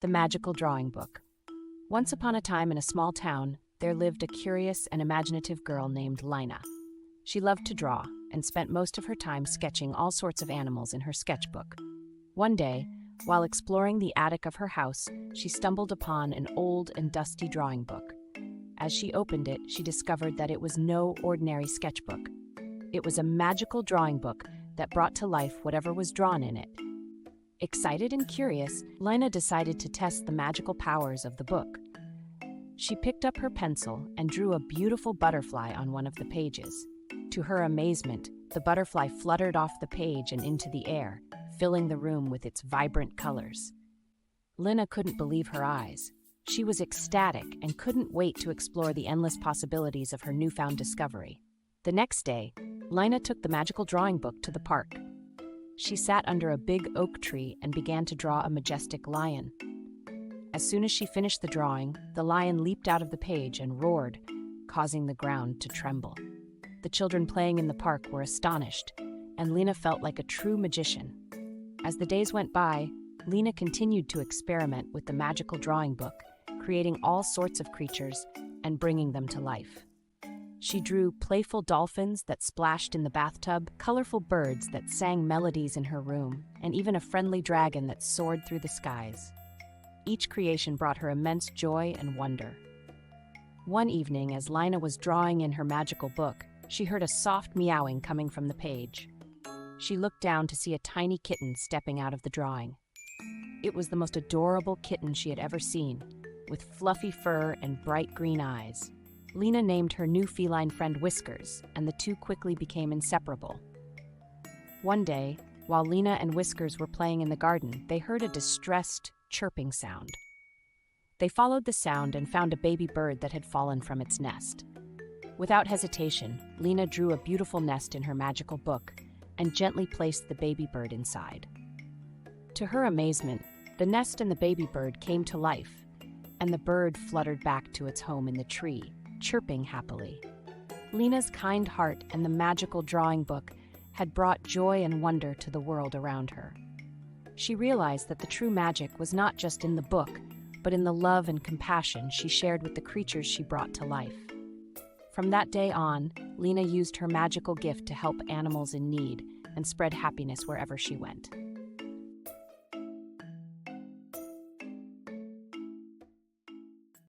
The Magical Drawing Book. Once upon a time in a small town, there lived a curious and imaginative girl named Lyna. She loved to draw and spent most of her time sketching all sorts of animals in her sketchbook. One day, while exploring the attic of her house, she stumbled upon an old and dusty drawing book. As she opened it, she discovered that it was no ordinary sketchbook. It was a magical drawing book that brought to life whatever was drawn in it. Excited and curious, Lyna decided to test the magical powers of the book. She picked up her pencil and drew a beautiful butterfly on one of the pages. To her amazement, the butterfly fluttered off the page and into the air, filling the room with its vibrant colors. Lyna couldn't believe her eyes. She was ecstatic and couldn't wait to explore the endless possibilities of her newfound discovery. The next day, Lyna took the magical drawing book to the park. She sat under a big oak tree and began to draw a majestic lion. As soon as she finished the drawing, the lion leaped out of the page and roared, causing the ground to tremble. The children playing in the park were astonished, and Lyna felt like a true magician. As the days went by, Lyna continued to experiment with the magical drawing book, creating all sorts of creatures and bringing them to life. She drew playful dolphins that splashed in the bathtub, colorful birds that sang melodies in her room, and even a friendly dragon that soared through the skies. Each creation brought her immense joy and wonder. One evening, as Lyna was drawing in her magical book, she heard a soft meowing coming from the page. She looked down to see a tiny kitten stepping out of the drawing. It was the most adorable kitten she had ever seen, with fluffy fur and bright green eyes. Lyna named her new feline friend Whiskers, and the two quickly became inseparable. One day, while Lyna and Whiskers were playing in the garden, they heard a distressed, chirping sound. They followed the sound and found a baby bird that had fallen from its nest. Without hesitation, Lyna drew a beautiful nest in her magical book and gently placed the baby bird inside. To her amazement, the nest and the baby bird came to life, and the bird fluttered back to its home in the tree, chirping happily. Lyna's kind heart and the magical drawing book had brought joy and wonder to the world around her. She realized that the true magic was not just in the book, but in the love and compassion she shared with the creatures she brought to life. From that day on, Lyna used her magical gift to help animals in need and spread happiness wherever she went.